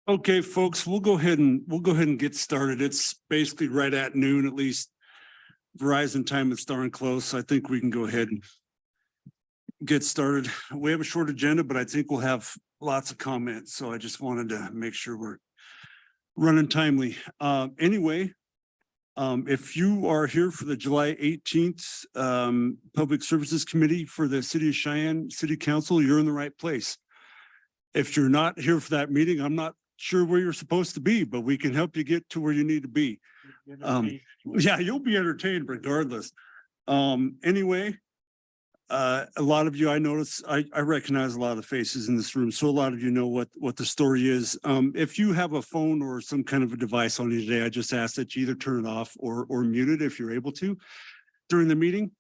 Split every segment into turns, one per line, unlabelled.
Okay, folks, we'll go ahead and get started. It's basically right at noon, at least Verizon time is darn close. I think we can go ahead and get started. We have a short agenda, but I think we'll have lots of comments. So I just wanted to make sure we're running timely. Anyway, if you are here for the July 18th Public Services Committee for the City of Cheyenne City Council, you're in the right place. If you're not here for that meeting, I'm not sure where you're supposed to be, but we can help you get to where you need to be. Yeah, you'll be entertained regardless. Anyway, a lot of you, I notice, I recognize a lot of the faces in this room, so a lot of you know what the story is. If you have a phone or some kind of a device on you today, I just ask that you either turn it off or mute it if you're able to during the meeting.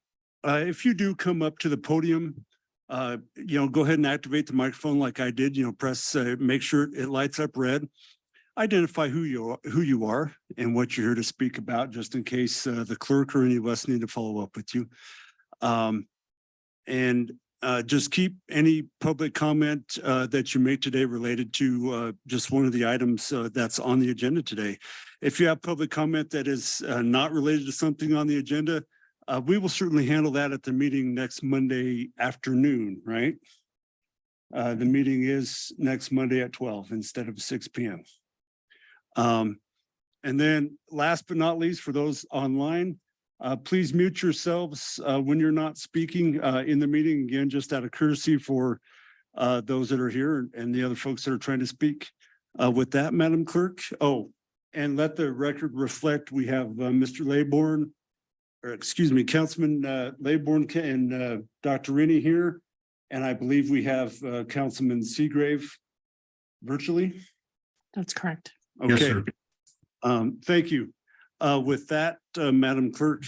If you do come up to the podium, go ahead and activate the microphone like I did, press, make sure it lights up red. Identify who you are and what you're here to speak about, just in case the clerk or any of us need to follow up with you. Just keep any public comment that you make today related to just one of the items that's on the agenda today. If you have public comment that is not related to something on the agenda, we will certainly handle that at the meeting next Monday afternoon, right? The meeting is next Monday at 12 instead of 6 p.m. And then last but not least, for those online, please mute yourselves when you're not speaking in the meeting. Again, just out of courtesy for those that are here and the other folks that are trying to speak. With that, Madam Clerk. Oh, and let the record reflect we have Mr. Laybourne, or excuse me, Councilman Laybourne and Dr. Rennie here. And I believe we have Councilman Seagrave virtually.
That's correct.
Okay.
Yes, sir.
Thank you. With that, Madam Clerk,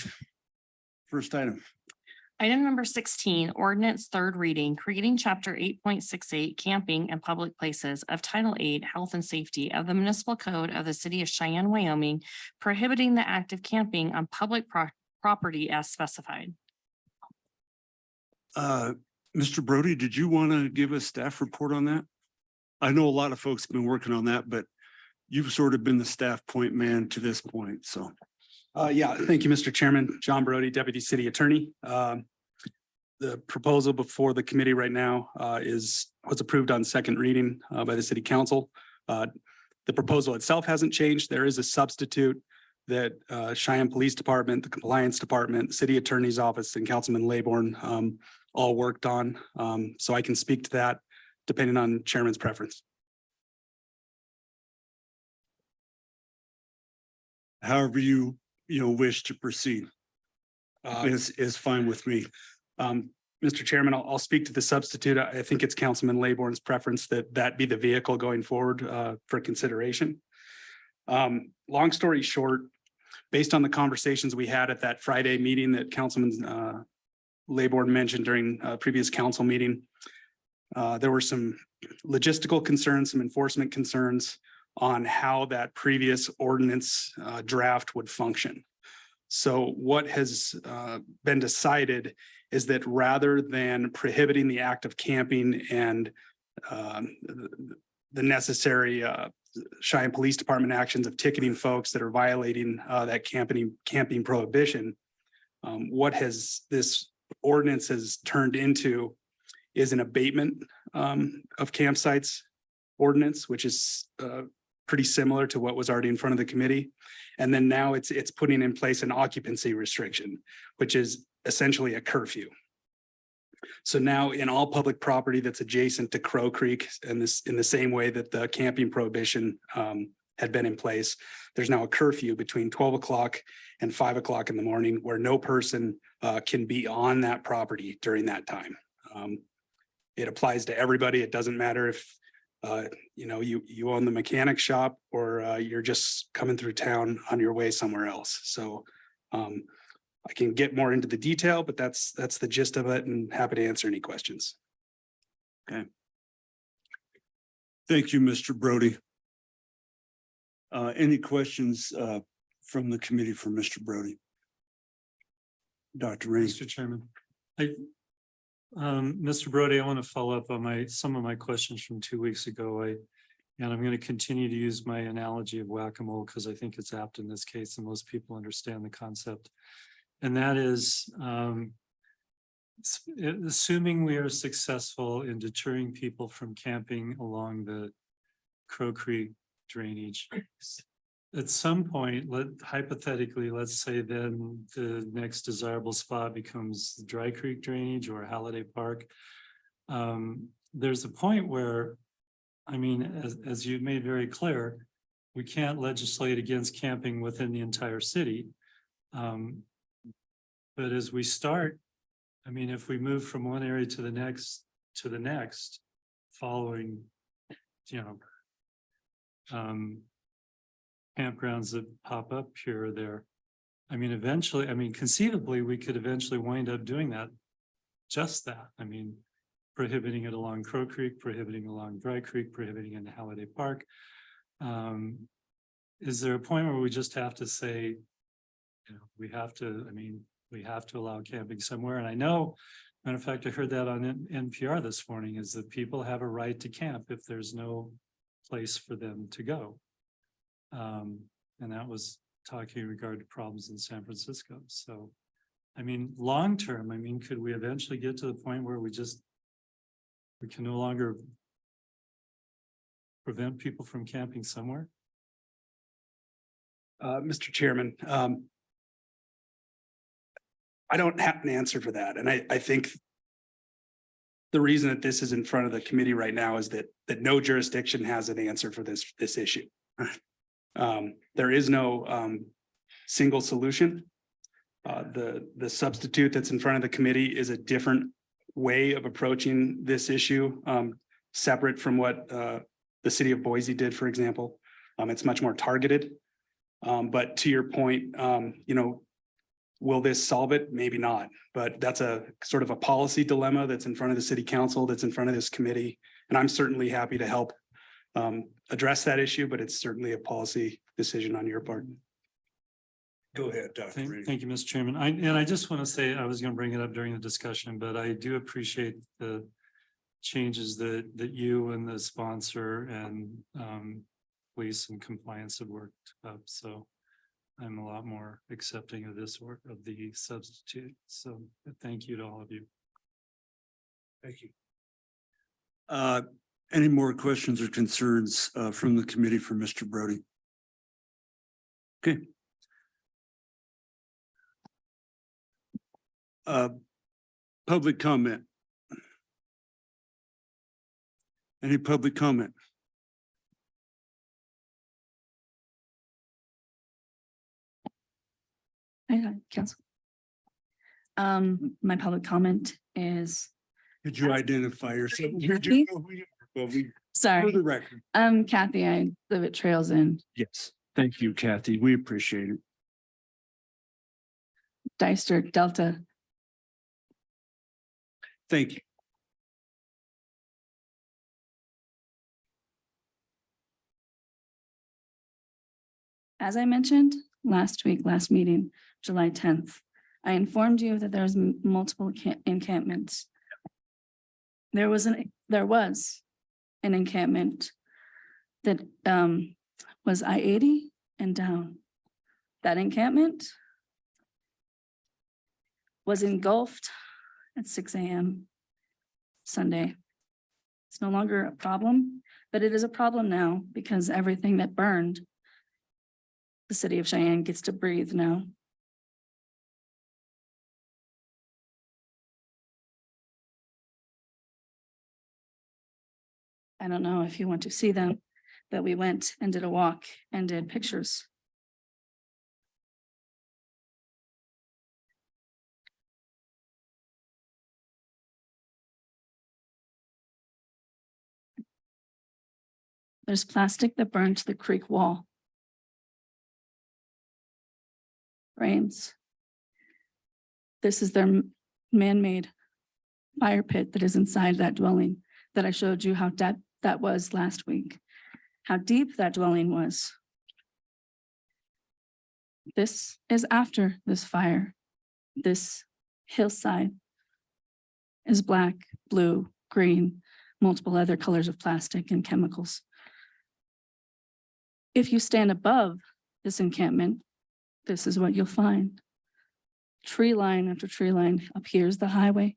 first item.
Item number 16, ordinance third reading, creating chapter 8.68 camping and public places of Title 8 Health and Safety of the Municipal Code of the City of Cheyenne, Wyoming, prohibiting the act of camping on public property as specified.
Mr. Brody, did you want to give a staff report on that? I know a lot of folks have been working on that, but you've sort of been the staff point man to this point, so.
Yeah, thank you, Mr. Chairman. John Brody, Deputy City Attorney. The proposal before the committee right now was approved on second reading by the City Council. The proposal itself hasn't changed. There is a substitute that Cheyenne Police Department, the Compliance Department, City Attorney's Office, and Councilman Laybourne all worked on. So I can speak to that depending on Chairman's preference.
However you wish to proceed is fine with me.
Mr. Chairman, I'll speak to the substitute. I think it's Councilman Laybourne's preference that be the vehicle going forward for consideration. Long story short, based on the conversations we had at that Friday meeting that Councilman Laybourne mentioned during a previous council meeting, there were some logistical concerns, some enforcement concerns on how that previous ordinance draft would function. So what has been decided is that rather than prohibiting the act of camping and the necessary Cheyenne Police Department actions of ticketing folks that are violating that camping prohibition, what has this ordinance has turned into is an abatement of campsites ordinance, which is pretty similar to what was already in front of the committee. And then now it's putting in place an occupancy restriction, which is essentially a curfew. So now in all public property that's adjacent to Crow Creek, and this in the same way that the camping prohibition had been in place, there's now a curfew between 12 o'clock and 5 o'clock in the morning where no person can be on that property during that time. It applies to everybody. It doesn't matter if you own the mechanic shop or you're just coming through town on your way somewhere else. So I can get more into the detail, but that's the gist of it, and happy to answer any questions.
Okay. Thank you, Mr. Brody. Any questions from the committee for Mr. Brody? Dr. Ray.
Mr. Chairman, Mr. Brody, I want to follow up on some of my questions from 2 weeks ago.
And I'm going to continue to use my analogy of whack-a-mole because I think it's apt in this case and most people understand the concept. And that is, assuming we are successful in deterring people from camping along the Crow Creek drainage. At some point, hypothetically, let's say then the next desirable spot becomes Dry Creek drainage or Halliday Park. There's a point where, I mean, as you made very clear, we can't legislate against camping within the entire city. But as we start, I mean, if we move from one area to the next, following, you know, campgrounds that pop up here or there. I mean, eventually, I mean, conceivably, we could eventually wind up doing that. Just that, I mean, prohibiting it along Crow Creek, prohibiting along Dry Creek, prohibiting in Halliday Park. Is there a point where we just have to say, you know, we have to, I mean, we have to allow camping somewhere? And I know, matter of fact, I heard that on NPR this morning, is that people have a right to camp if there's no place for them to go. And that was talking in regard to problems in San Francisco. So, I mean, long term, I mean, could we eventually get to the point where we can no longer prevent people from camping somewhere?
Mr. Chairman, I don't have an answer for that. And I think the reason that this is in front of the committee right now is that no jurisdiction has an answer for this issue. There is no single solution. The substitute that's in front of the committee is a different way of approaching this issue, separate from what the city of Boise did, for example. It's much more targeted. But to your point, you know, will this solve it? Maybe not, but that's a sort of a policy dilemma that's in front of the city council, that's in front of this committee. And I'm certainly happy to help address that issue, but it's certainly a policy decision on your part.
Go ahead, Dr. Reed.
Thank you, Mr. Chairman. I just want to say, I was going to bring it up during the discussion, but I do appreciate the changes that you and the sponsor and police and compliance have worked up. So I'm a lot more accepting of this work of the substitute. So thank you to all of you.
Thank you. Any more questions or concerns from the committee for Mr. Brody? Okay. Public comment. Any public comment?
Hi, Council. My public comment is,
Could you identify yourself?
Kathy?
Well, for
sorry,
the record.
I'm Kathy. I live at Trails End,
Yes, thank you, Kathy. We appreciate it.
Deister, Delta.
Thank you.
As I mentioned last meeting, July 10th, I informed you that there's multiple encampments. There was an encampment that was I-80 and down. That encampment was engulfed at 6 a.m. Sunday. It's no longer a problem, but it is a problem now because everything that burned, the city of Cheyenne gets to breathe now. I don't know if you want to see them, but we went and did a walk and did pictures. There's plastic that burned to the creek wall. Rains. This is their man-made fire pit that is inside that dwelling that I showed you how deep that was last week, how deep that dwelling was. This is after this fire. This hillside is black, blue, green, multiple other colors of plastic and chemicals. If you stand above this encampment, this is what you'll find. Tree line after tree line. Up here's the highway.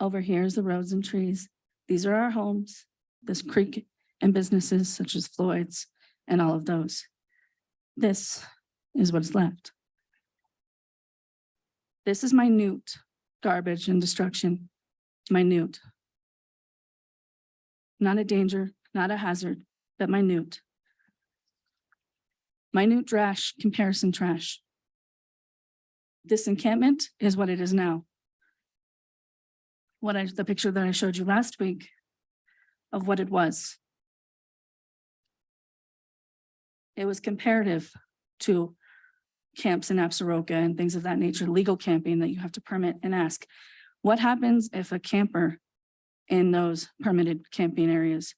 Over here is the roads and trees. These are our homes, this creek and businesses such as Floyd's and all of those. This is what's left. This is minute garbage and destruction. Minute. Not a danger, not a hazard, but minute. Minute trash, comparison trash. This encampment is what it is now. The picture that I showed you last week of what it was. It was comparative to camps in Absaroka and things of that nature, legal camping that you have to permit and ask, what happens if a camper in those permitted camping areas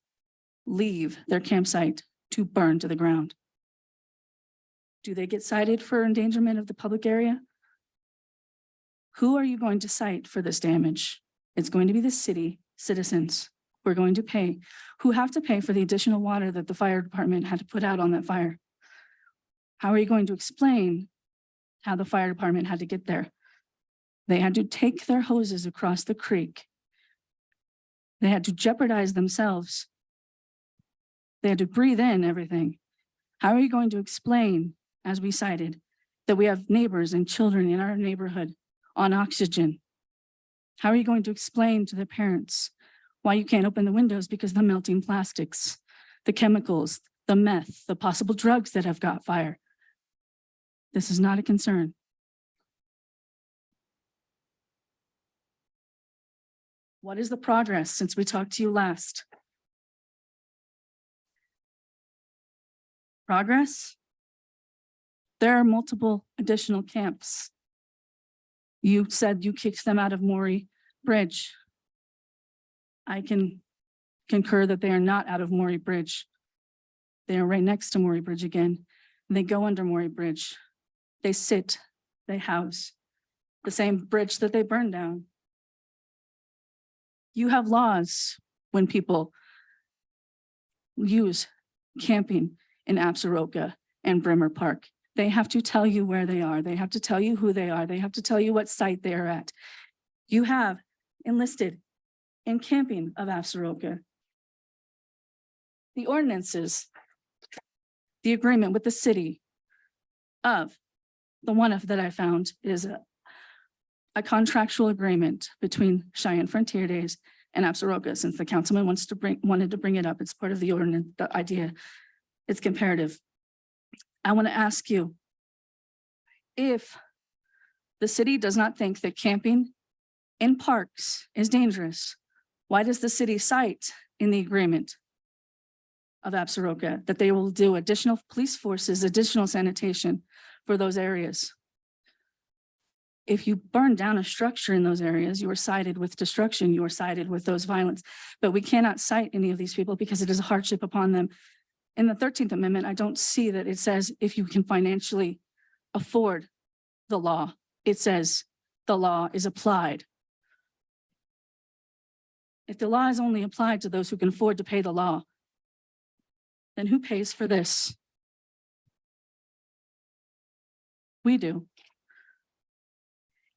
leave their campsite to burn to the ground? Do they get cited for endangerment of the public area? Who are you going to cite for this damage? It's going to be the city citizens. We're going to pay, who have to pay for the additional water that the fire department had to put out on that fire. How are you going to explain how the fire department had to get there? They had to take their hoses across the creek. They had to jeopardize themselves. They had to breathe in everything. How are you going to explain, as we cited, that we have neighbors and children in our neighborhood on oxygen? How are you going to explain to the parents why you can't open the windows because of the melting plastics, the chemicals, the meth, the possible drugs that have got fire? This is not a concern. What is the progress since we talked to you last? Progress? There are multiple additional camps. You said you kicked them out of Morey Bridge. I can concur that they are not out of Morey Bridge. They are right next to Morey Bridge again. And they go under Morey Bridge. They sit, they house the same bridge that they burned down. You have laws when people use camping in Absaroka and Bremer Park. They have to tell you where they are. They have to tell you who they are. They have to tell you what site they are at. You have enlisted in camping of Absaroka. The ordinances, the agreement with the city of the one that I found is a contractual agreement between Cheyenne Frontier Days and Absaroka. Since the councilman wanted to bring it up, it's part of the ordinance, the idea. It's comparative. I want to ask you, if the city does not think that camping in parks is dangerous, why does the city cite in the agreement of Absaroka that they will do additional police forces, additional sanitation for those areas? If you burn down a structure in those areas, you are cited with destruction, you are cited with those violence, but we cannot cite any of these people because it is a hardship upon them. In the 13th Amendment, I don't see that it says if you can financially afford the law. It says the law is applied. If the law is only applied to those who can afford to pay the law, then who pays for this? We do.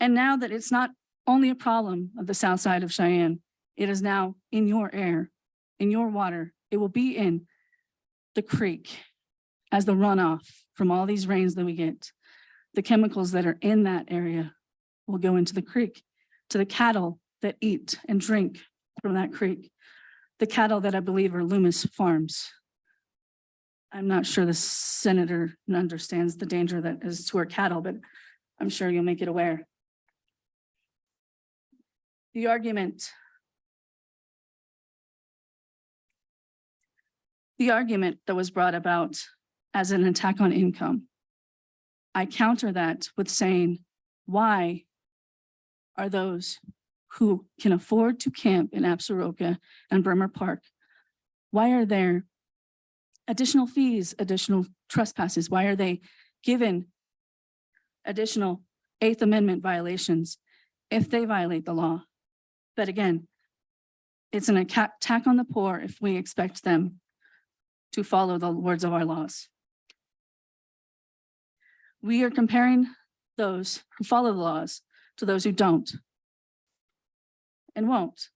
And now that it's not only a problem of the south side of Cheyenne, it is now in your air, in your water. It will be in the creek as the runoff from all these rains that we get. The chemicals that are in that area will go into the creek, to the cattle that eat and drink from that creek. The cattle that I believe are Loomis Farms. I'm not sure the senator understands the danger that is to our cattle, but I'm sure you'll make it aware. The argument that was brought about as an attack on income, I counter that with saying, why are those who can afford to camp in Absaroka and Bremer Park, why are there additional fees, additional trespasses? Why are they given additional 8th Amendment violations if they violate the law? But again, it's an attack on the poor if we expect them to follow the words of our laws. We are comparing those who follow the laws to those who don't and won't.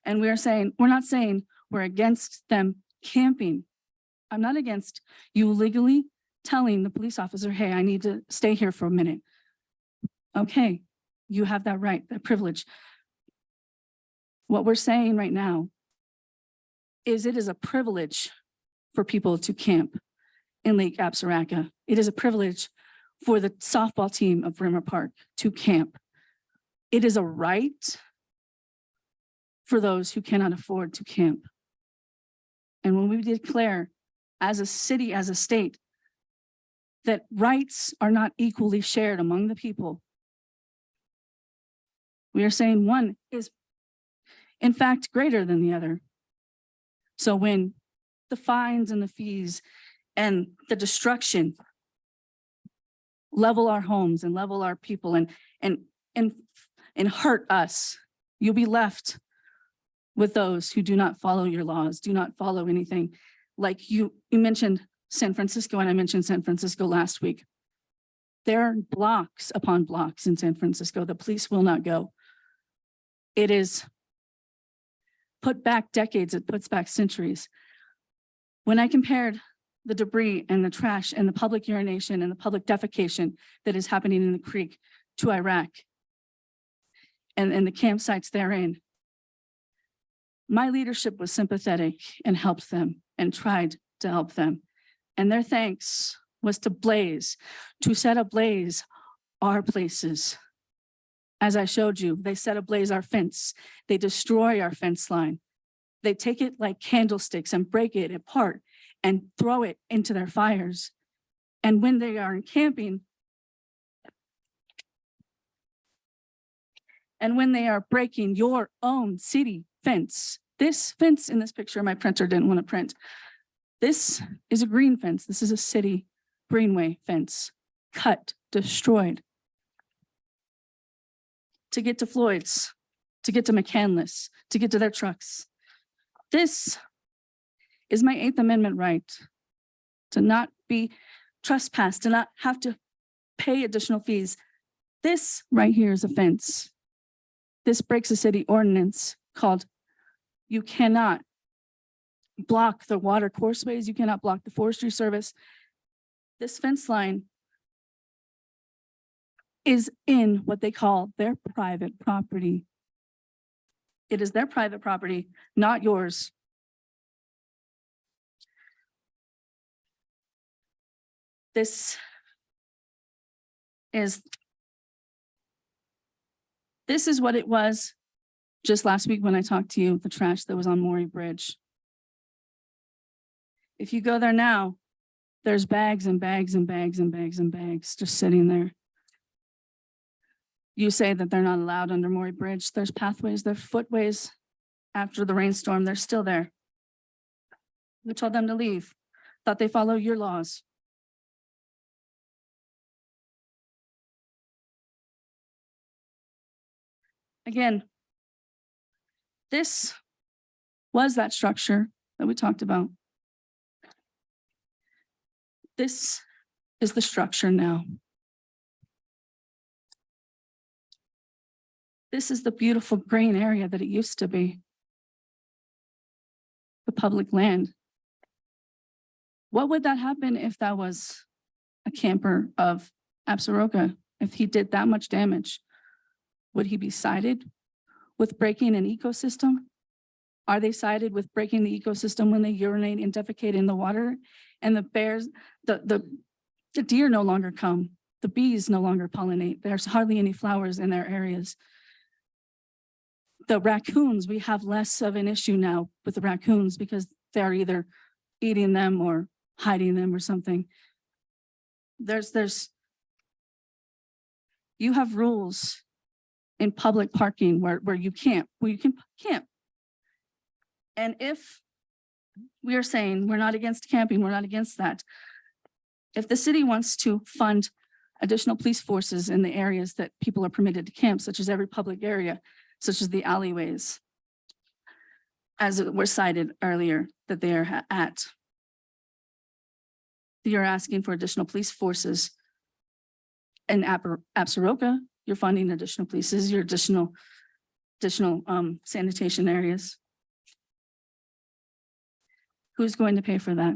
And we're not saying we're against them camping. I'm not against you legally telling the police officer, hey, I need to stay here for a minute. Okay, you have that right, that privilege. What we're saying right now is it is a privilege for people to camp in Lake Apsaraka. It is a privilege for the softball team of Brimmer Park to camp. It is a right for those who cannot afford to camp. And when we declare as a city, as a state, that rights are not equally shared among the people, we are saying one is in fact greater than the other. So when the fines and the fees and the destruction level our homes and level our people and hurt us, you'll be left with those who do not follow your laws, do not follow anything. Like you mentioned San Francisco, and I mentioned San Francisco last week. There are blocks upon blocks in San Francisco. The police will not go. It is put back decades, it puts back centuries. When I compared the debris and the trash and the public urination and the public defecation that is happening in the creek to Iraq and the campsites therein, my leadership was sympathetic and helped them and tried to help them. And their thanks was to set ablaze our places. As I showed you, they set ablaze our fence. They destroy our fence line. They take it like candlesticks and break it apart and throw it into their fires. And when they are camping, and when they are breaking your own city fence, this fence in this picture, my printer didn't want to print. This is a green fence. This is a city greenway fence, cut, destroyed. To get to Floyd's, to get to McCandless, to get to their trucks. This is my 8th Amendment right to not be trespassed, to not have to pay additional fees. This right here is a fence. This breaks a city ordinance called you cannot block the water courseways, you cannot block the forestry service. This fence line is in what they call their private property. It is their private property, not yours. This is what it was just last week when I talked to you, the trash that was on Morey Bridge. If you go there now, there's bags and bags and bags and bags and bags just sitting there. You say that they're not allowed under Morey Bridge. There's pathways, there's footways. After the rainstorm, they're still there. We told them to leave. Thought they follow your laws. Again, this was that structure that we talked about. This is the structure now. This is the beautiful green area that it used to be. The public land. What would that happen if that was a camper of Apsaraka? If he did that much damage, would he be cited with breaking an ecosystem? Are they cited with breaking the ecosystem when they urinate and defecate in the water? And the bears, the deer no longer come. The bees no longer pollinate. There's hardly any flowers in their areas. The raccoons, we have less of an issue now with the raccoons because they're either eating them or hiding them or something. You have rules in public parking where you can camp. And if we are saying we're not against camping, we're not against that. If the city wants to fund additional police forces in the areas that people are permitted to camp, such as every public area, such as the alleyways, as were cited earlier that they are at, You're asking for additional police forces. In Absaroka, you're funding additional polices, your additional sanitation areas. Who's going to pay for that?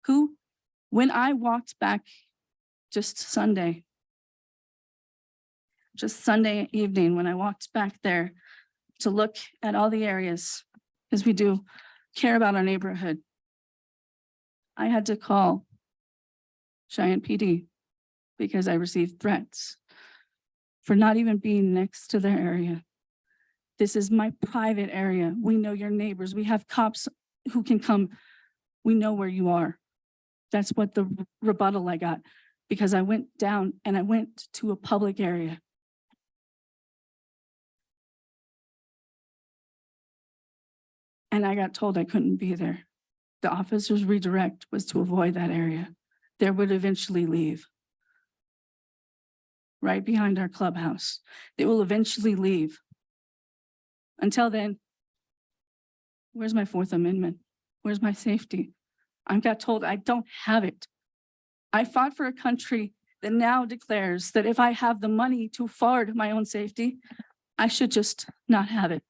Who, when I walked back just Sunday evening, when I walked back there to look at all the areas, because we do care about our neighborhood, I had to call Cheyenne PD because I received threats for not even being next to their area. This is my private area. We know your neighbors. We have cops who can come. We know where you are. That's what the rebuttal I got, because I went down and I went to a public area. And I got told I couldn't be there. The officer's redirect was to avoid that area. They would eventually leave. Right behind our clubhouse. They will eventually leave. Until then, where's my Fourth Amendment? Where's my safety? I got told I don't have it. I fought for a country that now declares that if I have the money to afford my own safety, I should just not have it.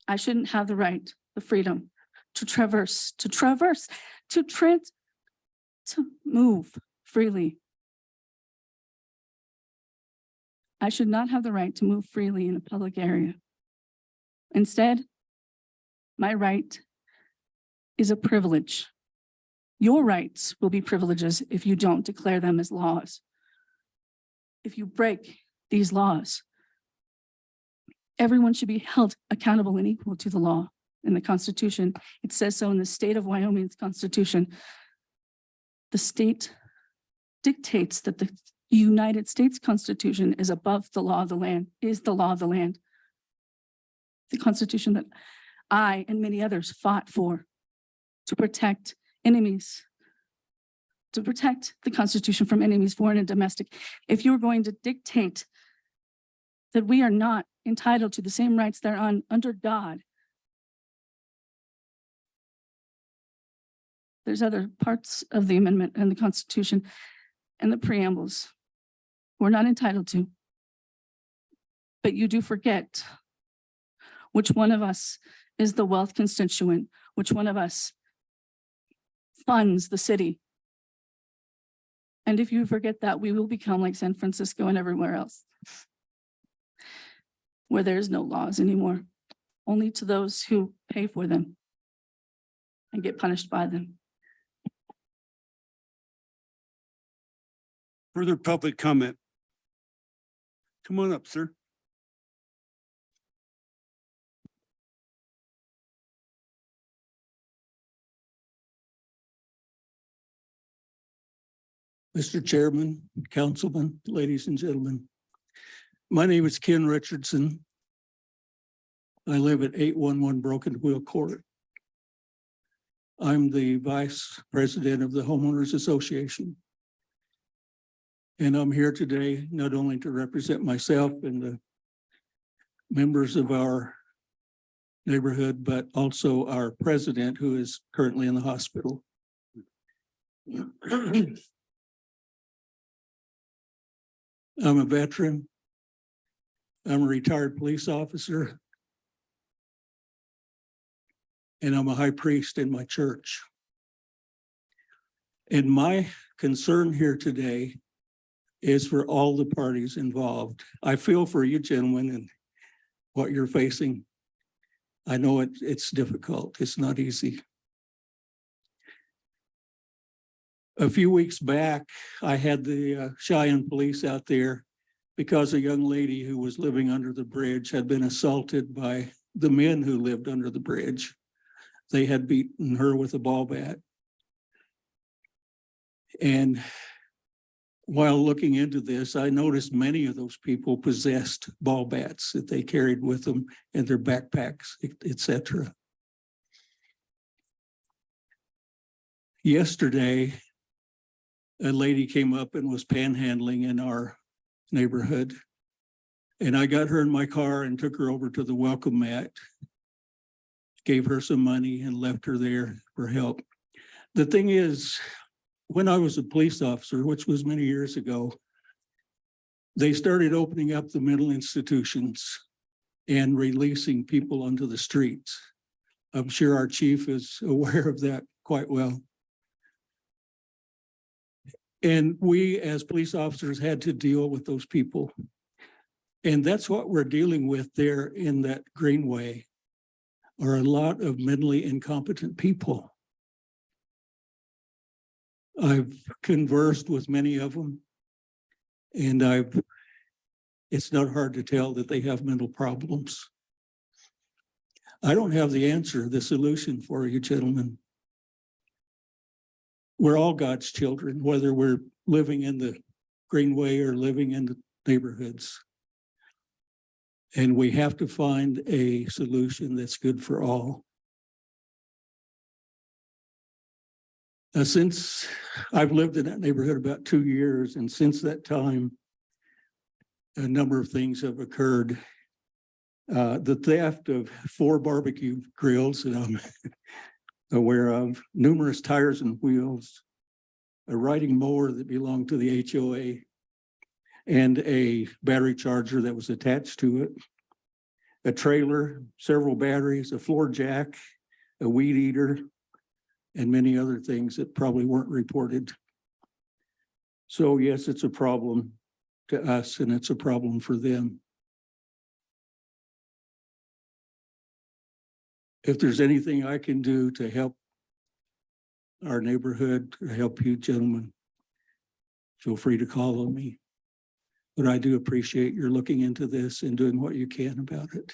I shouldn't have the right, the freedom to move freely. I should not have the right to move freely in a public area. Instead, my right is a privilege. Your rights will be privileges if you don't declare them as laws. If you break these laws, everyone should be held accountable and equal to the law. In the Constitution, it says so in the state of Wyoming's Constitution. The state dictates that the United States Constitution is above the law of the land, is the law of the land. The Constitution that I and many others fought for to protect enemies, to protect the Constitution from enemies, foreign and domestic. If you're going to dictate that we are not entitled to the same rights that are under God, there's other parts of the amendment and the Constitution and the preambles we're not entitled to. But you do forget which one of us is the wealth constituent, which one of us funds the city. And if you forget that, we will become like San Francisco and everywhere else, where there is no laws anymore, only to those who pay for them and get punished by them.
Further public comment? Come on up, sir.
Mr. Chairman, Councilman, ladies and gentlemen. My name is Ken Richardson. I live at 811 Broken Wheel Court. I'm the Vice President of the Homeowners Association. And I'm here today not only to represent myself and the members of our neighborhood, but also our president, who is currently in the hospital. I'm a veteran. I'm a retired police officer. And I'm a high priest in my church. And my concern here today is for all the parties involved. I feel for you gentlemen and what you're facing. I know it's difficult. It's not easy. A few weeks back, I had the Cheyenne police out there because a young lady who was living under the bridge had been assaulted by the men who lived under the bridge. They had beaten her with a ball bat. And while looking into this, I noticed many of those people possessed ball bats that they carried with them in their backpacks, etc. Yesterday, a lady came up and was panhandling in our neighborhood. And I got her in my car and took her over to the welcome mat. gave her some money and left her there for help. The thing is, when I was a police officer, which was many years ago, they started opening up the mental institutions and releasing people onto the streets. I'm sure our chief is aware of that quite well. And we, as police officers, had to deal with those people. And that's what we're dealing with there in that Greenway, are a lot of mentally incompetent people. I've conversed with many of them, and it's not hard to tell that they have mental problems. I don't have the answer, the solution for you, gentlemen. We're all God's children, whether we're living in the Greenway or living in the neighborhoods. And we have to find a solution that's good for all. Since I've lived in that neighborhood about 2 years, and since that time, a number of things have occurred. The theft of 4 barbecue grills that I'm aware of, numerous tires and wheels, a riding mower that belonged to the HOA, and a battery charger that was attached to it, a trailer, several batteries, a floor jack, a weed eater, and many other things that probably weren't reported. So yes, it's a problem to us, and it's a problem for them. If there's anything I can do to help our neighborhood, or help you gentlemen, feel free to call on me. But I do appreciate your looking into this and doing what you can about it.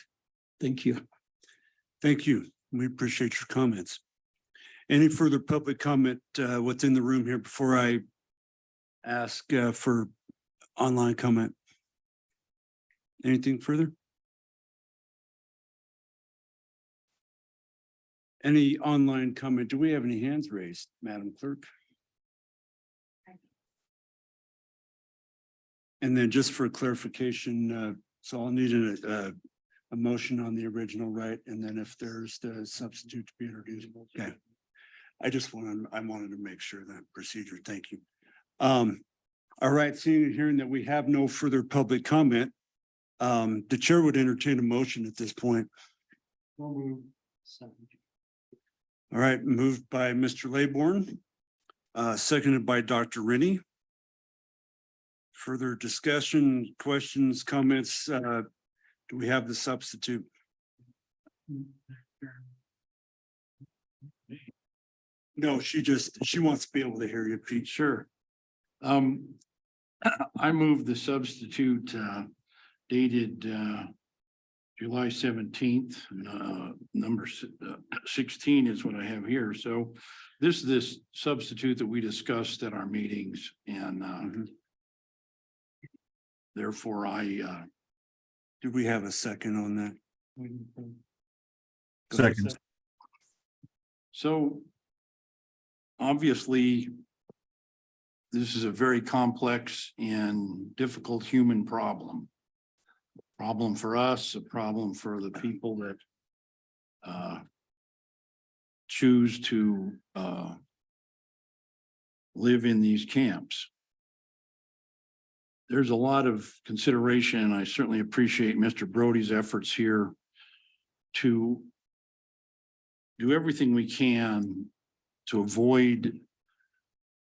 Thank you.
Thank you. We appreciate your comments. Any further public comment within the room here before I ask for online comment? Anything further? Any online comment? Do we have any hands raised, Madam Clerk? And then just for clarification, so I'll need a motion on the original, right? And then if there's the substitute to be introduced. Okay. I wanted to make sure that procedure. Thank you. All right, seeing and hearing that we have no further public comment, the chair would entertain a motion at this point. All right, moved by Mr. Laybourne, seconded by Dr. Rennie. Further discussion, questions, comments? Do we have the substitute? No, she wants to be able to hear you, Pete.
Sure. I moved the substitute dated July 17th. Number 16 is what I have here. So this is this substitute that we discussed at our meetings, and therefore
Do we have a second on that?
Second.
So obviously, this is a very complex and difficult human problem. Problem for us, a problem for the people that choose to live in these camps. There's a lot of consideration, and I certainly appreciate Mr. Brody's efforts here to do everything we can to avoid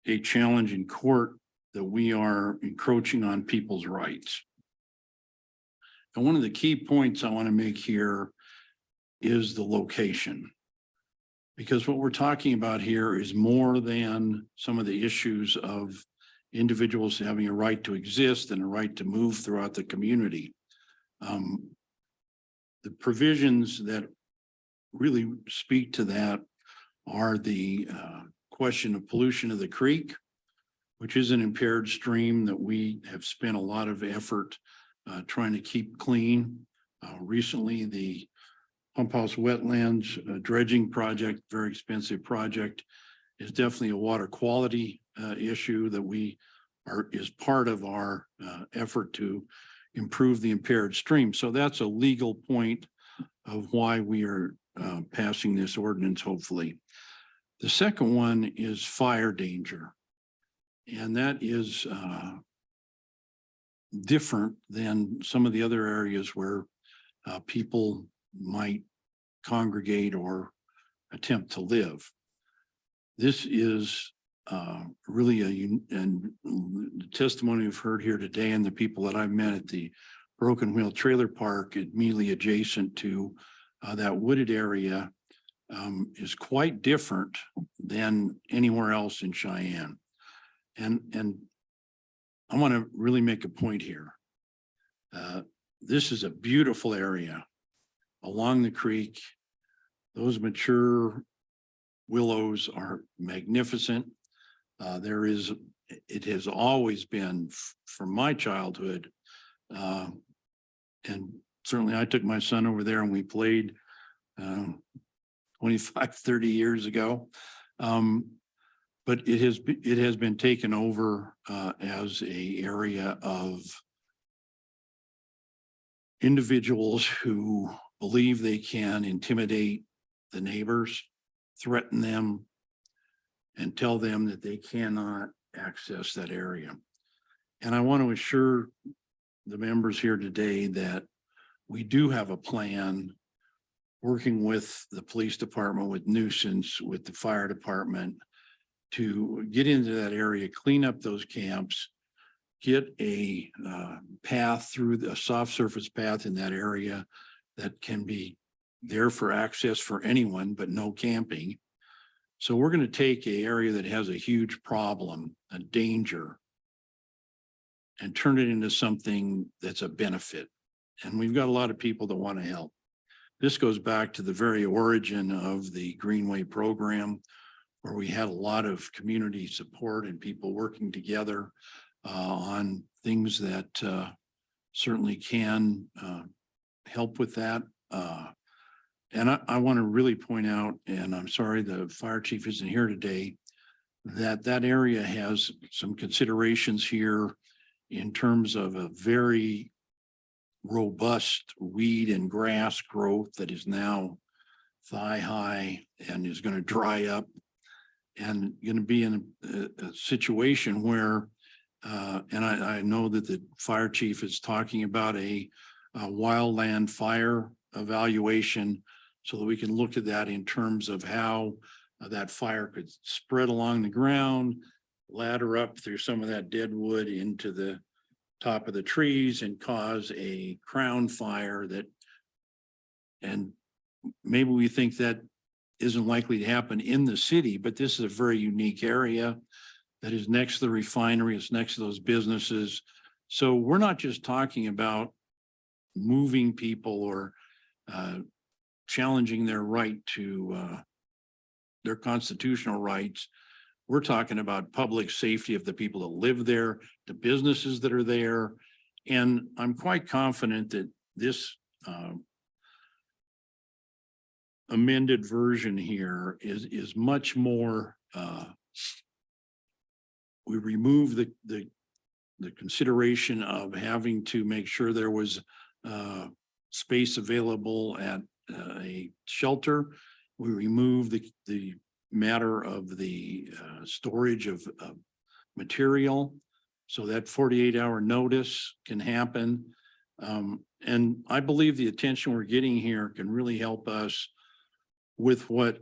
a challenge in court that we are encroaching on people's rights. And one of the key points I want to make here is the location. Because what we're talking about here is more than some of the issues of individuals having a right to exist and a right to move throughout the community. The provisions that really speak to that are the question of pollution of the creek, which is an impaired stream that we have spent a lot of effort trying to keep clean. Recently, the Pump House Wetlands dredging project, very expensive project, is definitely a water quality issue that is part of our effort to improve the impaired stream. So that's a legal point of why we are passing this ordinance, hopefully. The second one is fire danger. And that is different than some of the other areas where people might congregate or attempt to live. This is really and the testimony we've heard here today and the people that I've met at the Broken Wheel Trailer Park immediately adjacent to that wooded area is quite different than anywhere else in Cheyenne. And I want to really make a point here. This is a beautiful area along the creek. Those mature willows are magnificent. It has always been from my childhood. And certainly I took my son over there and we played 25, 30 years ago. But it has been taken over as a area of individuals who believe they can intimidate the neighbors, threaten them, and tell them that they cannot access that area. And I want to assure the members here today that we do have a plan working with the police department, with nuisance, with the fire department to get into that area, clean up those camps, get a path through a soft surface path in that area that can be there for access for anyone, but no camping. So we're going to take an area that has a huge problem, a danger, and turn it into something that's a benefit. And we've got a lot of people that want to help. This goes back to the very origin of the Greenway program, where we had a lot of community support and people working together on things that certainly can help with that. And I want to really point out, and I'm sorry the fire chief isn't here today, that area has some considerations here in terms of a very robust weed and grass growth that is now thigh high and is going to dry up and going to be in a situation where, and I know that the fire chief is talking about a wildland fire evaluation so that we can look at that in terms of how that fire could spread along the ground, ladder up through some of that dead wood into the top of the trees and cause a crown fire that, and maybe we think that isn't likely to happen in the city, but this is a very unique area that is next to the refinery. It's next to those businesses. So we're not just talking about moving people or challenging their right to their constitutional rights. We're talking about public safety of the people that live there, the businesses that are there. And I'm quite confident that this amended version here is much more, we remove the consideration of having to make sure there was space available at a shelter. We remove the matter of the storage of material so that 48-hour notice can happen. And I believe the attention we're getting here can really help us with what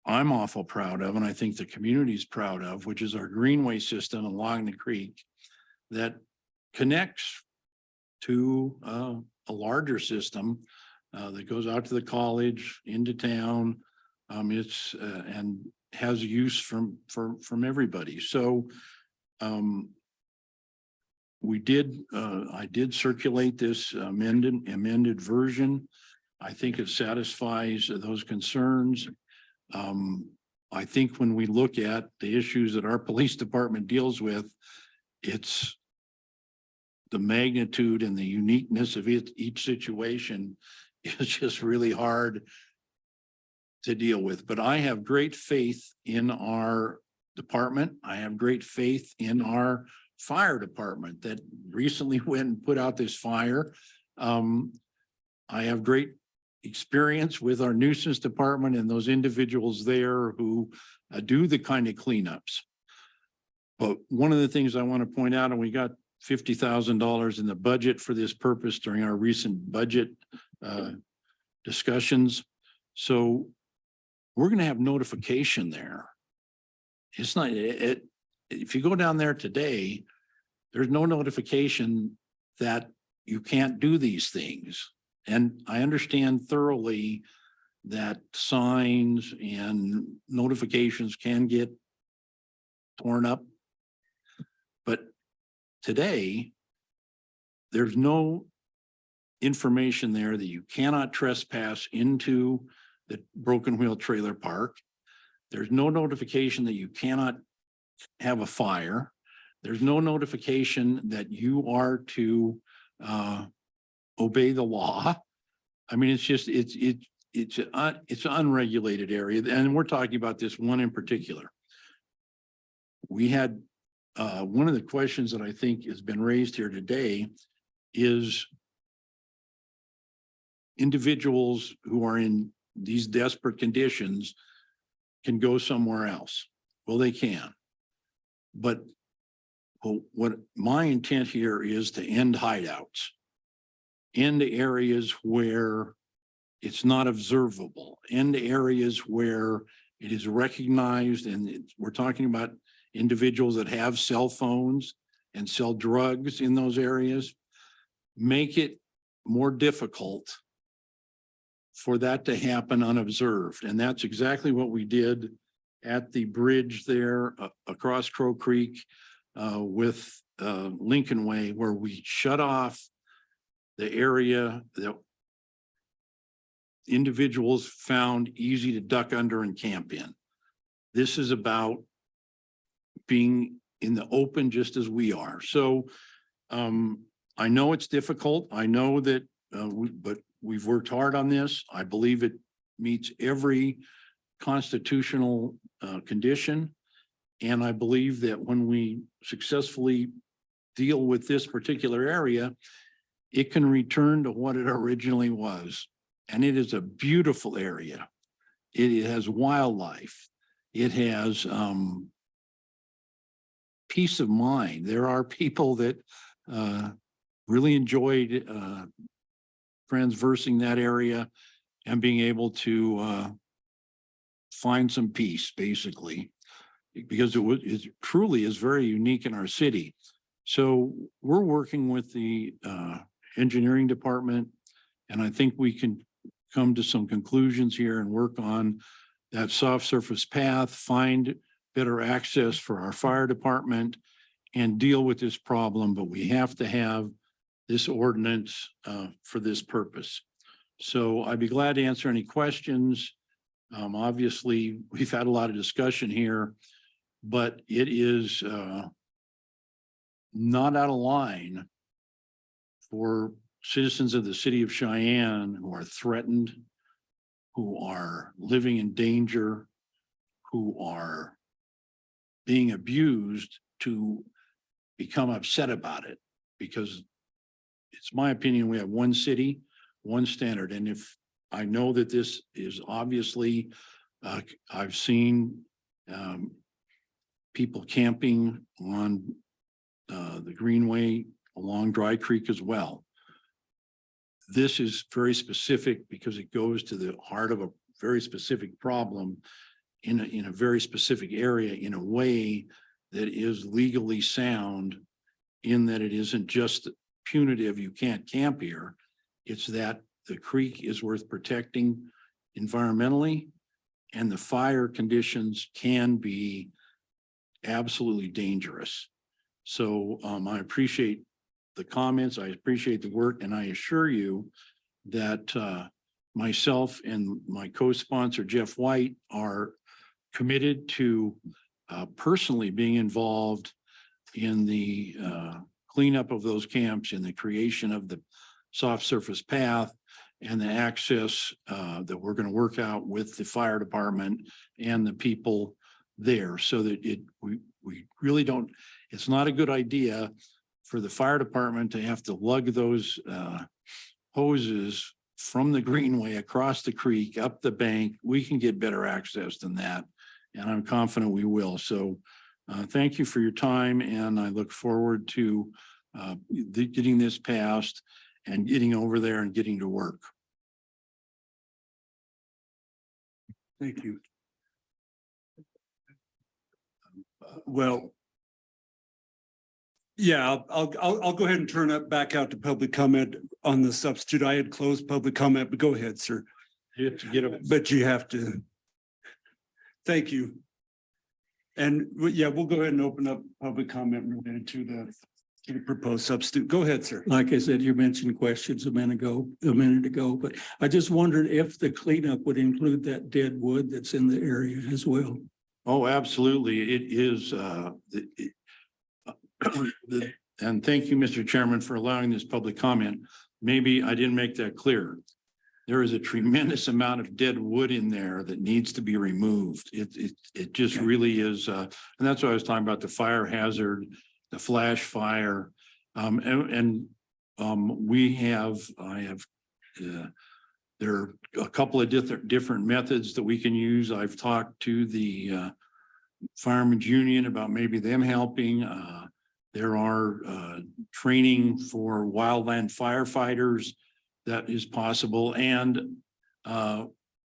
I'm awful proud of, and I think the community's proud of, which is our greenway system along the creek that connects to a larger system that goes out to the college, into town. It's and has use from everybody. So I did circulate this amended version. I think it satisfies those concerns. I think when we look at the issues that our police department deals with, it's the magnitude and the uniqueness of each situation is just really hard to deal with. But I have great faith in our department. I have great faith in our fire department that recently went and put out this fire. I have great experience with our nuisance department and those individuals there who do the kind of cleanups. But one of the things I want to point out, and we got $50,000 in the budget for this purpose during our recent budget discussions. So we're going to have notification there. It's not, if you go down there today, there's no notification that you can't do these things. And I understand thoroughly that signs and notifications can get torn up. But today, there's no information there that you cannot trespass into the Broken Wheel Trailer Park. There's no notification that you cannot have a fire. There's no notification that you are to obey the law. I mean, it's just, it's an unregulated area. And we're talking about this one in particular. We had one of the questions that I think has been raised here today is individuals who are in these desperate conditions can go somewhere else. Well, they can. But what my intent here is to end hideouts, end areas where it's not observable, end areas where it is recognized, and we're talking about individuals that have cell phones and sell drugs in those areas, make it more difficult for that to happen unobserved. And that's exactly what we did at the bridge there across Crow Creek with Lincoln Way, where we shut off the area that individuals found easy to duck under and camp in. This is about being in the open just as we are. So I know it's difficult. I know that, but we've worked hard on this. I believe it meets every constitutional condition. And I believe that when we successfully deal with this particular area, it can return to what it originally was. And it is a beautiful area. It has wildlife. It has peace of mind. There are people that really enjoyed transversing that area and being able to find some peace, basically, because it truly is very unique in our city. So we're working with the engineering department, and I think we can come to some conclusions here and work on that soft surface path, find better access for our fire department, and deal with this problem. But we have to have this ordinance for this purpose. So I'd be glad to answer any questions. Obviously, we've had a lot of discussion here, but it is not out of line for citizens of the city of Cheyenne who are threatened, who are living in danger, who are being abused, to become upset about it. Because it's my opinion, we have one city, one standard. And if I know that this is obviously, I've seen people camping on the Greenway along Dry Creek as well. This is very specific because it goes to the heart of a very specific problem in a very specific area, in a way that is legally sound, in that it isn't just punitive, you can't camp here. It's that the creek is worth protecting environmentally, and the fire conditions can be absolutely dangerous. So I appreciate the comments, I appreciate the work, and I assure you that myself and my co-sponsor, Jeff White, are committed to personally being involved in the cleanup of those camps, in the creation of the soft surface path, and the access that we're going to work out with the fire department and the people there, so that we really don't, it's not a good idea for the fire department to have to lug those hoses from the greenway across the creek, up the bank, we can get better access than that. And I'm confident we will. So thank you for your time, and I look forward to getting this passed and getting over there and getting to work.
Thank you. Well. Yeah, I'll go ahead and turn it back out to public comment on the substitute. I had closed public comment, but go ahead, sir.
You have to get up.
But you have to. Thank you. And yeah, we'll go ahead and open up public comment related to the proposed substitute. Go ahead, sir.
Like I said, you mentioned questions a minute ago, but I just wondered if the cleanup would include that dead wood that's in the area as well.
Oh, absolutely. It is, and thank you, Mr. Chairman, for allowing this public comment. Maybe I didn't make that clear. There is a tremendous amount of dead wood in there that needs to be removed. It just really is, and that's why I was talking about the fire hazard, the flash fire. There are a couple of different methods that we can use. I've talked to the Firemen's Union about maybe them helping. There are training for wildland firefighters that is possible. And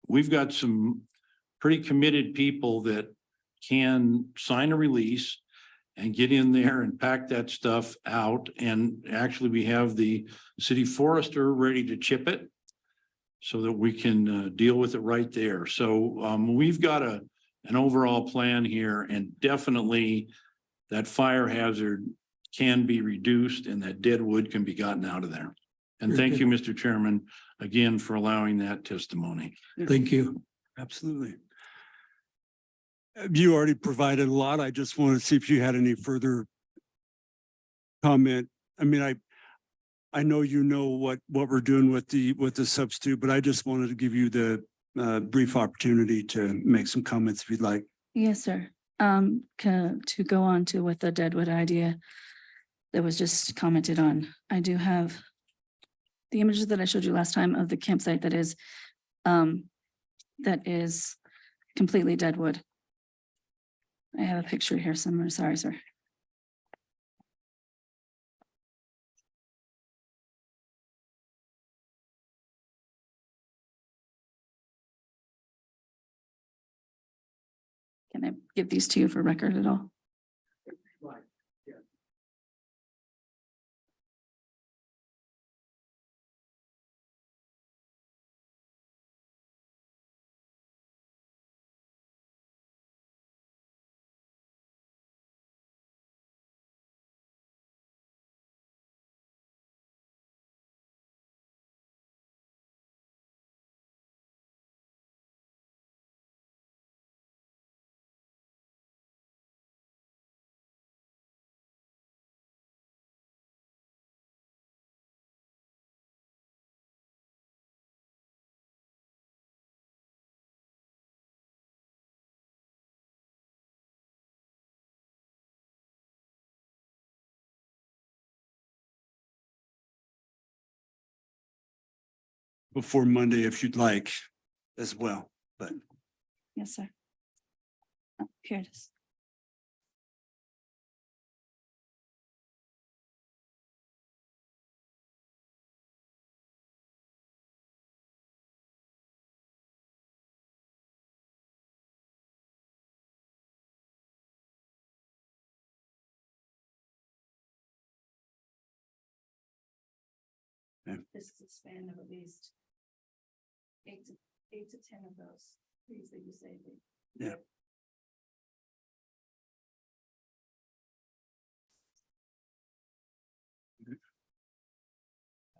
we've got some pretty committed people that can sign a release and get in there and pack that stuff out. And actually, we have the city forester ready to chip it so that we can deal with it right there. So we've got an overall plan here, and definitely that fire hazard can be reduced and that dead wood can be gotten out of there. And
Very
thank
good.
you, Mr. Chairman, again for allowing that testimony.
Thank you.
Absolutely. You already provided a lot. I just want to see if you had any further comment. I mean, I know you know what we're doing with the substitute, but I just wanted to give you the brief opportunity to make some comments if you'd like.
Yes, sir. To go on to with the Deadwood idea that was just commented on, I do have the images that I showed you last time of the campsite that is completely deadwood. I have a picture here somewhere. Sorry, sir. Can I give these to you for record at all?
Before Monday, if you'd like as well, but.
Yes, sir. Oh, here it is.
Okay.
This is a span of at least 8 to 10 of those trees that you say.
Yeah.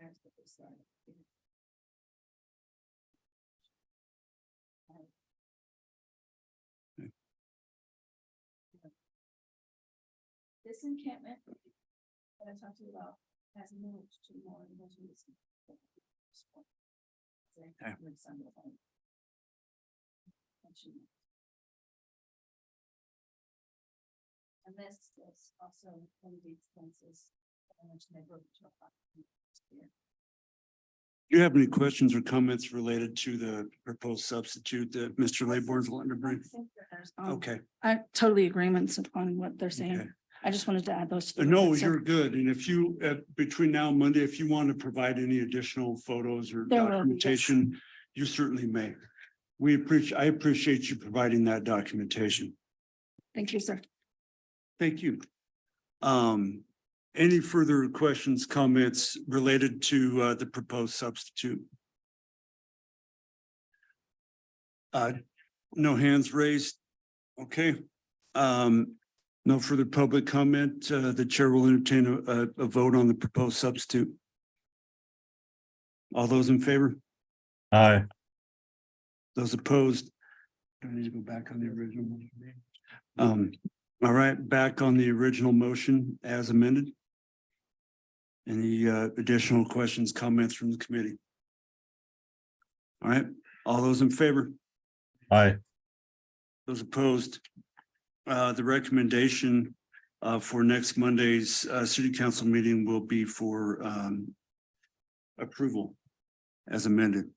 There's the first slide. This encampment that I talked to you about has moved to more than what you was. And this is also one of the expenses. I mentioned they broke it to a
Do you have any questions or comments related to the proposed substitute that Mr. Laybourne's wanting to bring? Okay.
I totally agreements upon what they're
Okay.
saying. I just wanted to add those. to the
No,
record, so
you're good. And if you, between now and Monday, if you want to provide any additional photos or
There will be, yes.
documentation, you certainly may. I appreciate you providing that documentation.
Thank you, sir.
Thank you. Any further questions, comments related to the proposed substitute? No hands raised. Okay. No further public comment. The chair will entertain a vote on the proposed substitute. All those in favor?
Aye.
Those opposed? Do I need to go back on the original? Motion? All right, back on the original motion as amended. Any additional questions, comments from the committee? All right, all those in favor?
Aye.
Those opposed? The recommendation for next Monday's city council meeting will be for approval as amended.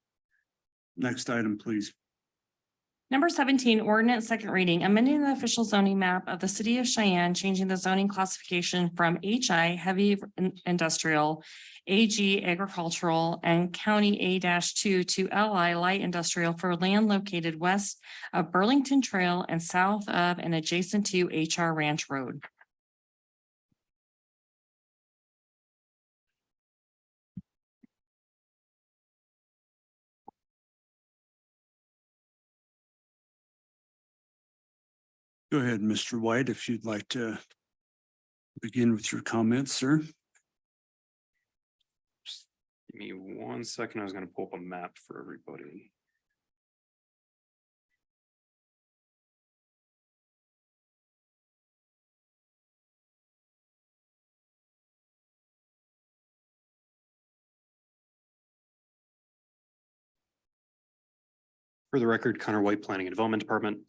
Next item, please.
Number 17, ordinance second reading, amending the official zoning map of the city of Cheyenne, changing the zoning classification from HI heavy industrial, AG agricultural, and county A-2 to LI light industrial for land located west of Burlington Trail and south of and adjacent to HR Ranch Road.
Go ahead, Mr. White, if you'd like to begin with your comments, sir.
Give me 1 second. I was gonna pull up a map for everybody. For the record, Connor White, Planning and Development Department.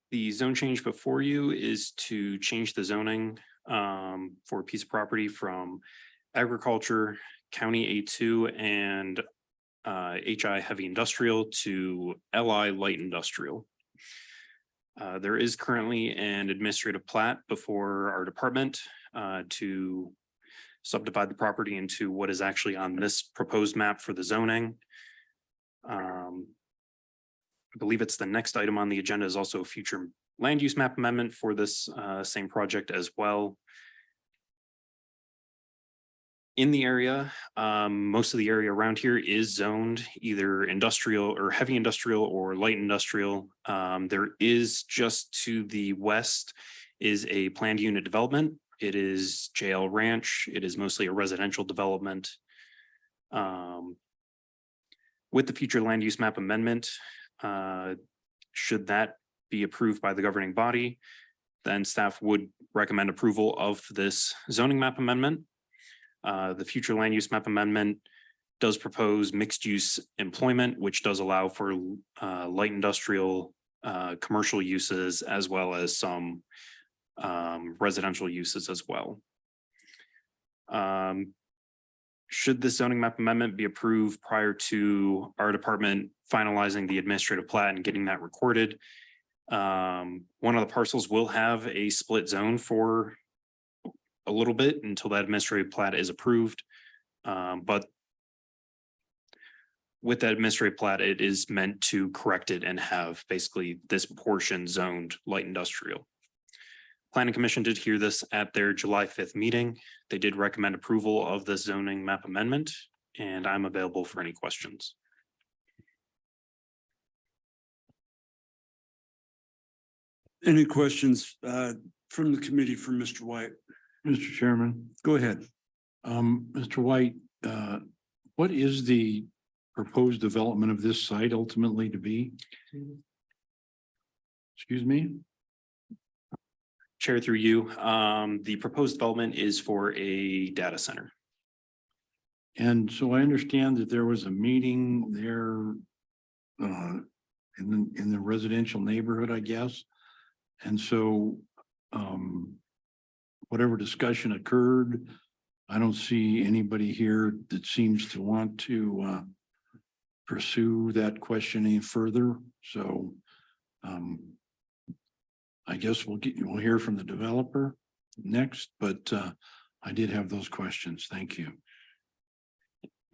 The zone change before you is to change the zoning for a piece of property from agriculture, county A2 and HI heavy industrial to LI light industrial. There is currently an administrative plat before our department to subdivide the property into what is actually on this proposed map for the zoning. I believe it's the next item on the agenda is also a future land use map amendment for this same project as well. In the area, most of the area around here is zoned either industrial or heavy industrial or light industrial. There is just to the west is a planned unit development. It is JL Ranch. It is mostly a residential development. With the future land use map amendment, should that be approved by the governing body, then staff would recommend approval of this zoning map amendment. The future land use map amendment does propose mixed use employment, which does allow for light industrial, commercial uses, as well as some residential uses as well. Should this zoning map amendment be approved prior to our department finalizing the administrative plat and getting that recorded, one of the parcels will have a split zone for a little bit until that administrative plat is approved. But with that administrative plat, it is meant to correct it and have basically this portion zoned light industrial. Planning Commission did hear this at their July 5th meeting. They did recommend approval of the zoning map amendment, and I'm available for any questions.
Any questions from the committee for Mr. White?
Mr. Chairman,
Go ahead.
Mr. White, what is the proposed development of this site ultimately to be? Excuse me?
Chair, through you, the proposed development is for a data center.
And so I understand that there was a meeting there in the residential neighborhood, I guess. And so whatever discussion occurred I don't see anybody here that seems to want to pursue that question any further, so I guess we'll hear from the developer next, but I did have those questions. Thank you.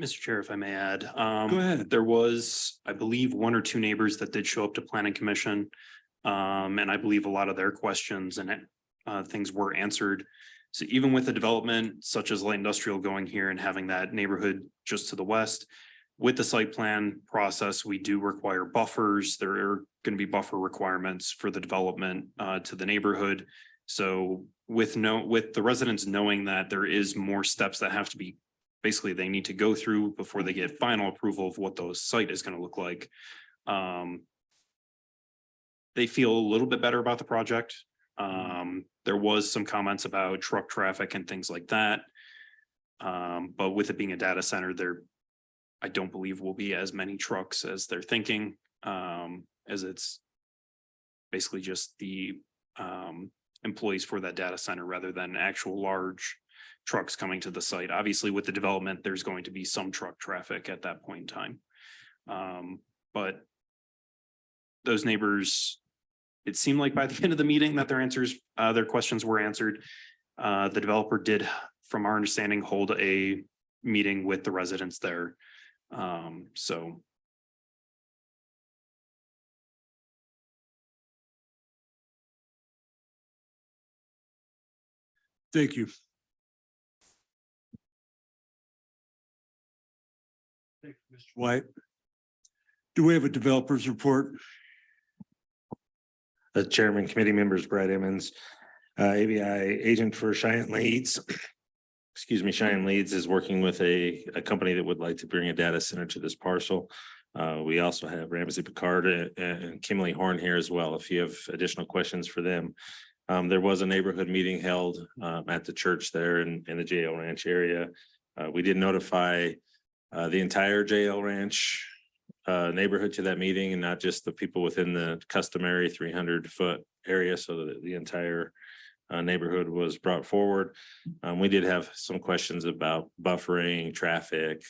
Mr. Chair, if I may add.
Go ahead.
There was, I believe, one or two neighbors that did show up to planning commission. And I believe a lot of their questions and things were answered. So even with the development such as light industrial going here and having that neighborhood just to the west, with the site plan process, we do require buffers. There are going to be buffer requirements for the development to the neighborhood. So with the residents knowing that there is more steps that have to be, basically they need to go through before they get final approval of what those site is going to look like. They feel a little bit better about the project. There was some comments about truck traffic and things like that. But with it being a data center, I don't believe will be as many trucks as they're thinking, as it's basically just the employees for that data center rather than actual large trucks coming to the site. Obviously, with the development, there's going to be some truck traffic at that point in time. But those neighbors, it seemed like by the end of the meeting that their questions were answered. The developer did, from our understanding, hold a meeting with the residents there. So.
Thank you. Thank you, Mr. White. Do we have a developer's report?
The chairman, committee members, Brad Emmons, ABI agent for Cheyenne Leads. Excuse me, Cheyenne Leads is working with a company that would like to bring a data center to this parcel. We also have Ramsey Picard and Kimberly Horn here as well, if you have additional questions for them. There was a neighborhood meeting held at the church there in the JL Ranch area. We did notify the entire JL Ranch neighborhood to that meeting and not just the people within the customary 300-foot area, so that the entire neighborhood was brought forward. We did have some questions about buffering, traffic.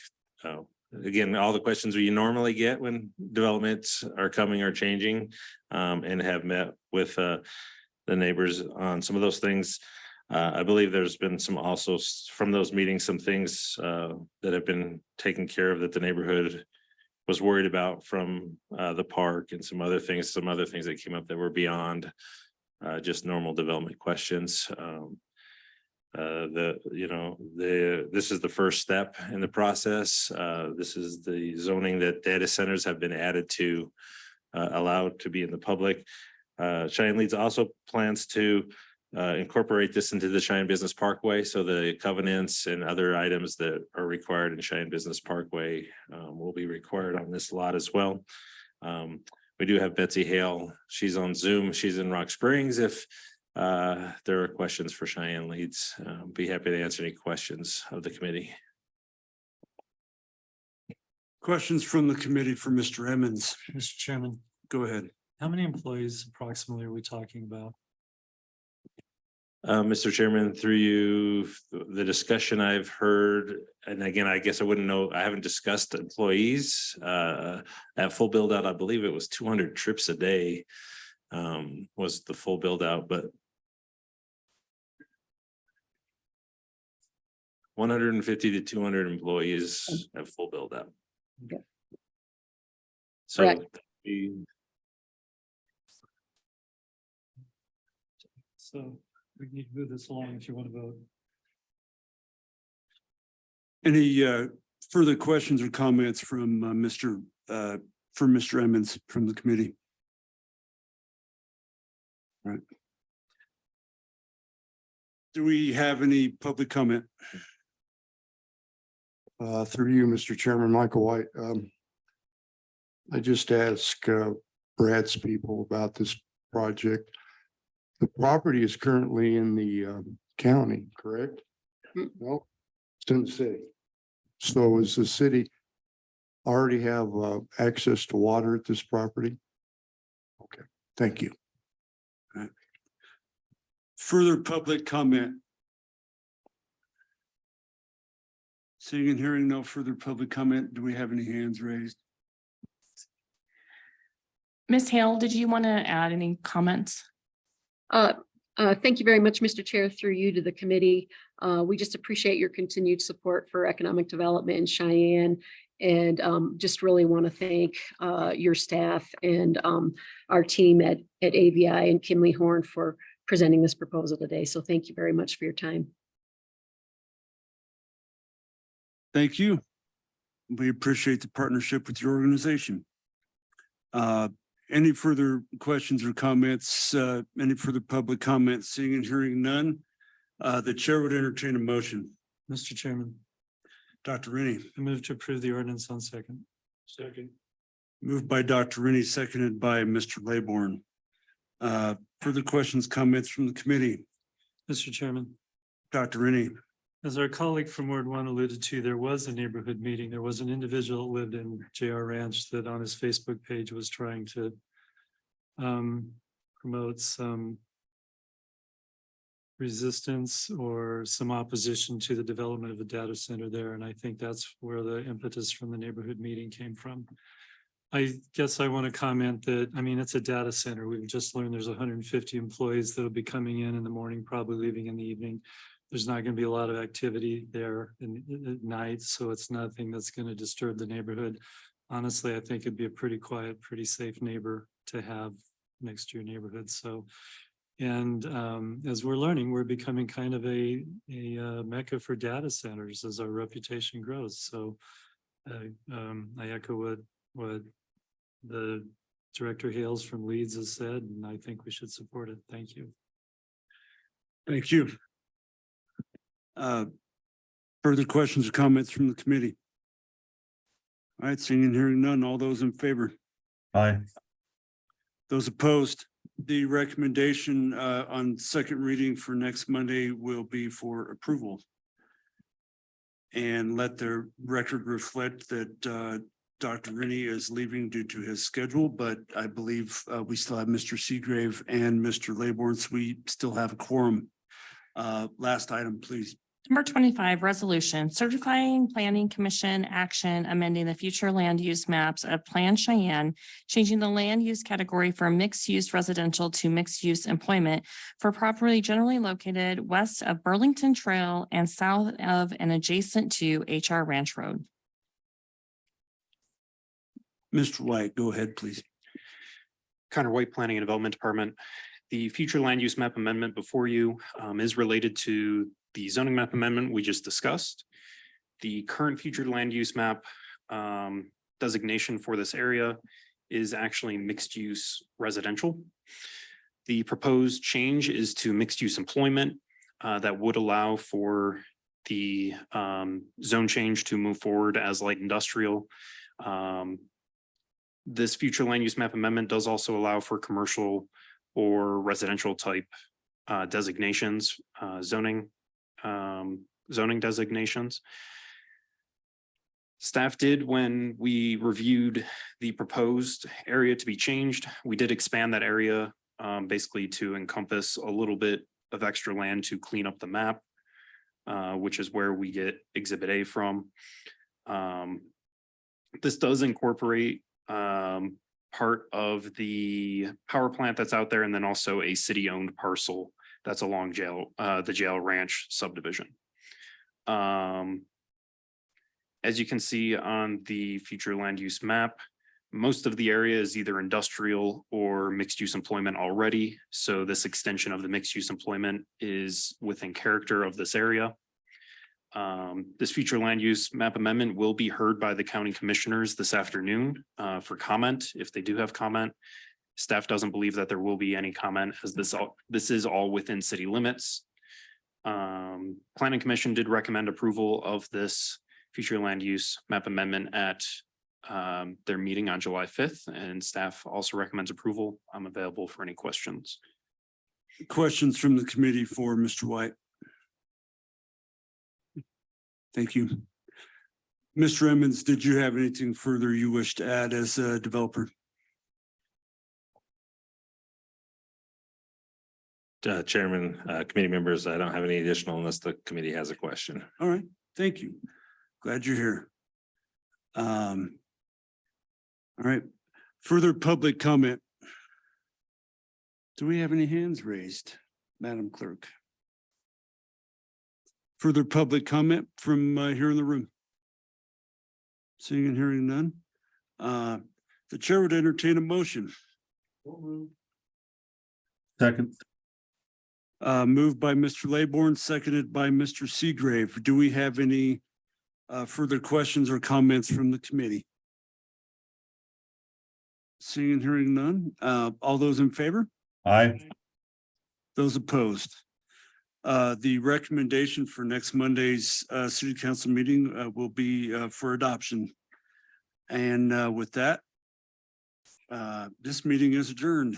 Again, all the questions we normally get when developments are coming or changing, and have met with the neighbors on some of those things. I believe there's been some also from those meetings, some things that have been taken care of that the neighborhood was worried about from the park, and some other things that came up that were beyond just normal development questions. This is the first step in the process. This is the zoning that data centers have been added to, allowed to be in the public. Cheyenne Leads also plans to incorporate this into the Cheyenne Business Parkway. So the covenants and other items that are required in Cheyenne Business Parkway will be required on this lot as well. We do have Betsy Hale. She's on Zoom. She's in Rock Springs. If there are questions for Cheyenne Leads, be happy to answer any questions of the committee.
Questions from the committee for Mr. Emmons.
Mr. Chairman,
Go ahead.
how many employees approximately are we talking about?
Mr. Chairman, through you, the discussion I've heard, and again, I guess I wouldn't know, I haven't discussed employees. At full build out, I believe it was 200 trips a day was the full build out, but 150 to 200 employees at full build out.
Okay.
So
Correct.
So we need to move this along if you want to vote.
Any further questions or comments from Mr. Emmons from the committee? All right. Do we have any public comment?
Through you, Mr. Chairman, Michael White. I just asked Brad's people about this project. The property is currently in the county, correct? No, it's in the city. So does the city already have access to water at this property? Okay, thank you.
Further public comment? Seeing and hearing no further public comment, do we have any hands raised?
Ms. Hale, did you want to add any comments?
Thank you very much, Mr. Chair, through you to the committee. We just appreciate your continued support for economic development in Cheyenne. And just really want to thank your staff and our team at AVI and Kimley Horn for presenting this proposal today. So thank you very much for your time.
Thank you. We appreciate the partnership with your organization. Any further questions or comments, any further public comments? Seeing and hearing none, the chair would entertain a motion.
Mr. Chairman,
Dr. Rennie,
I move to approve the ordinance on second. Second.
moved by Dr. Rennie, seconded by Mr. Laybourne. Further questions, comments from the committee?
Mr. Chairman,
Dr. Rennie,
as our colleague from Ward 1 alluded to, there was a neighborhood meeting. There was an individual that lived in JR Ranch that on his Facebook page was trying to promote some resistance or some opposition to the development of a data center there. And I think that's where the impetus from the neighborhood meeting came from. I guess I want to comment that, I mean, it's a data center. We've just learned there's 150 employees that'll be coming in the morning, probably leaving in the evening. There's not going to be a lot of activity there at night, so it's nothing that's going to disturb the neighborhood. Honestly, I think it'd be a pretty quiet, pretty safe neighbor to have next to your neighborhood. So, and as we're learning, we're becoming kind of a mecca for data centers as our reputation grows. So I echo what the Director Hales from Leeds has said, and I think we should support it. Thank you.
thank you. Further questions or comments from the committee? All right, seeing and hearing none, all those in favor?
Aye.
Those opposed? The recommendation on second reading for next Monday will be for approval. And let the record reflect that Dr. Rennie is leaving due to his schedule, but I believe we still have Mr. Seagrave and Mr. Laybourne, so we still have a quorum. Last item, please.
Number 25, resolution certifying planning commission action amending the future land use maps of Plan Cheyenne, changing the land use category from mixed use residential to mixed use employment for property generally located west of Burlington Trail and south of and adjacent to HR Ranch Road.
Mr. White, go ahead, please.
Connor White, Planning and Development Department. The future land use map amendment before you is related to the zoning map amendment we just discussed. The current future land use map designation for this area is actually mixed use residential. The proposed change is to mixed use employment that would allow for the zone change to move forward as light industrial. This future land use map amendment does also allow for commercial or residential type designations, zoning designations. Staff did, when we reviewed the proposed area to be changed, we did expand that area basically to encompass a little bit of extra land to clean up the map, which is where we get Exhibit A from. This does incorporate part of the power plant that's out there, and then also a city-owned parcel that's along the Jail Ranch subdivision. As you can see on the future land use map, most of the area is either industrial or mixed use employment already. So this extension of the mixed use employment is within character of this area. This future land use map amendment will be heard by the county commissioners this afternoon for comment, if they do have comment. Staff doesn't believe that there will be any comment, as this is all within city limits. Planning Commission did recommend approval of this future land use map amendment at their meeting on July 5th, and staff also recommends approval. I'm available for any questions.
Questions from the committee for Mr. White? Thank you. Mr. Emmons, did you have anything further you wish to add as a developer?
Chairman, committee members, I don't have any additional unless the committee has a question.
All right, thank you. Glad you're here. All right, further public comment. Do we have any hands raised, Madam Clerk? Further public comment from here in the room? Seeing and hearing none. The chair would entertain a motion.
Second.
Moved by Mr. Laybourne, seconded by Mr. Seagrave. Do we have any further questions or comments from the committee? Seeing and hearing none. All those in favor?
Aye.
Those opposed? The recommendation for next Monday's city council meeting will be for adoption. And with that, this meeting is adjourned.